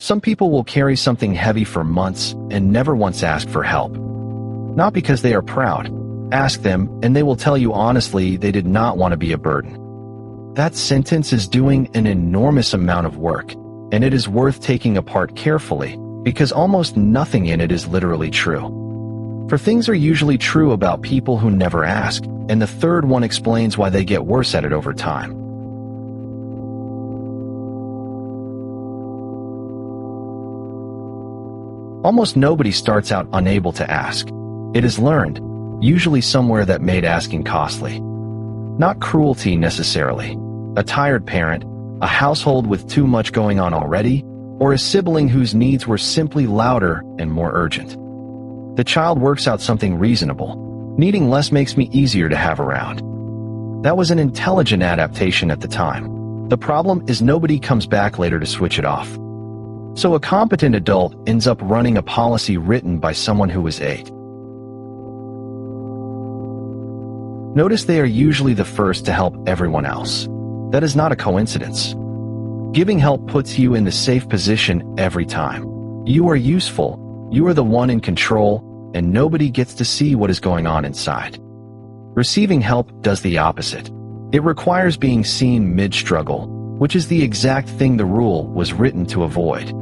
Some people will carry something heavy for months and never once ask for help. Not because they are proud. Ask them, and they will tell you honestly they did not want to be a burden. That sentence is doing an enormous amount of work, and it is worth taking apart carefully, because almost nothing in it is literally true. For things are usually true about people who never ask, and the third one explains why they get worse at it over time. Almost nobody starts out unable to ask. It is learned, usually somewhere that made asking costly. Not cruelty necessarily. A tired parent, a household with too much going on already, or a sibling whose needs were simply louder and more urgent. The child works out something reasonable. Needing less makes me easier to have around. That was an intelligent adaptation at the time. The problem is nobody comes back later to switch it off. So a competent adult ends up running a policy written by someone who was 8. Notice they are usually the first to help everyone else. That is not a coincidence. Giving help puts you in the safe position every time. You are useful, you are the one in control, and nobody gets to see what is going on inside. Receiving help does the opposite. It requires being seen mid-struggle, which is the exact thing the rule was written to avoid.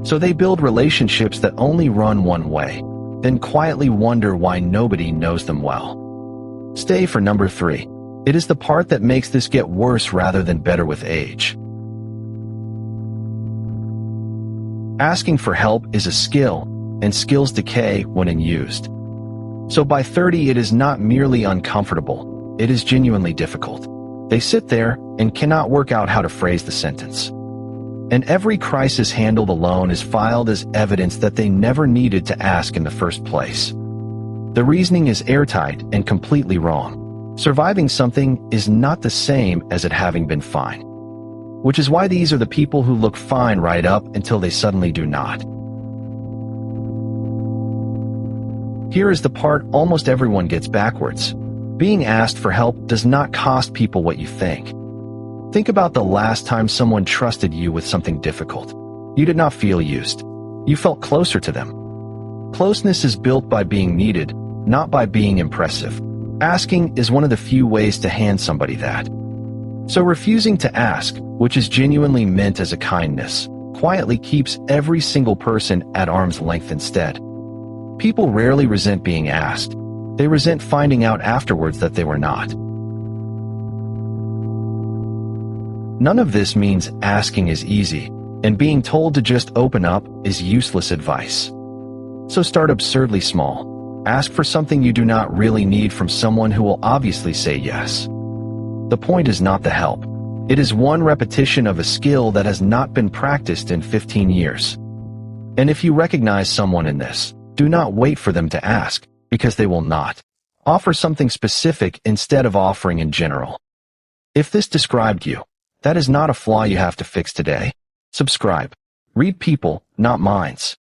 So they build relationships that only run one way, then quietly wonder why nobody knows them well. Stay for number 3. It is the part that makes this get worse rather than better with age. Asking for help is a skill, and skills decay when unused. So by 30 it is not merely uncomfortable, it is genuinely difficult. They sit there and cannot work out how to phrase the sentence. And every crisis handled alone is filed as evidence that they never needed to ask in the first place. The reasoning is airtight and completely wrong. Surviving something is not the same as it having been fine. Which is why these are the people who look fine right up until they suddenly do not. Here is the part almost everyone gets backwards. Being asked for help does not cost people what you think. Think about the last time someone trusted you with something difficult. You did not feel used. You felt closer to them. Closeness is built by being needed, not by being impressive. Asking is one of the few ways to hand somebody that. So refusing to ask, which is genuinely meant as a kindness, quietly keeps every single person at arm's length instead. People rarely resent being asked. They resent finding out afterwards that they were not. None of this means asking is easy, and being told to just open up is useless advice. So start absurdly small. Ask for something you do not really need from someone who will obviously say yes. The point is not the help. It is one repetition of a skill that has not been practiced in 15 years. And if you recognize someone in this, do not wait for them to ask, because they will not. Offer something specific instead of offering in general. If this described you, that is not a flaw you have to fix today. Subscribe. Read people, not minds.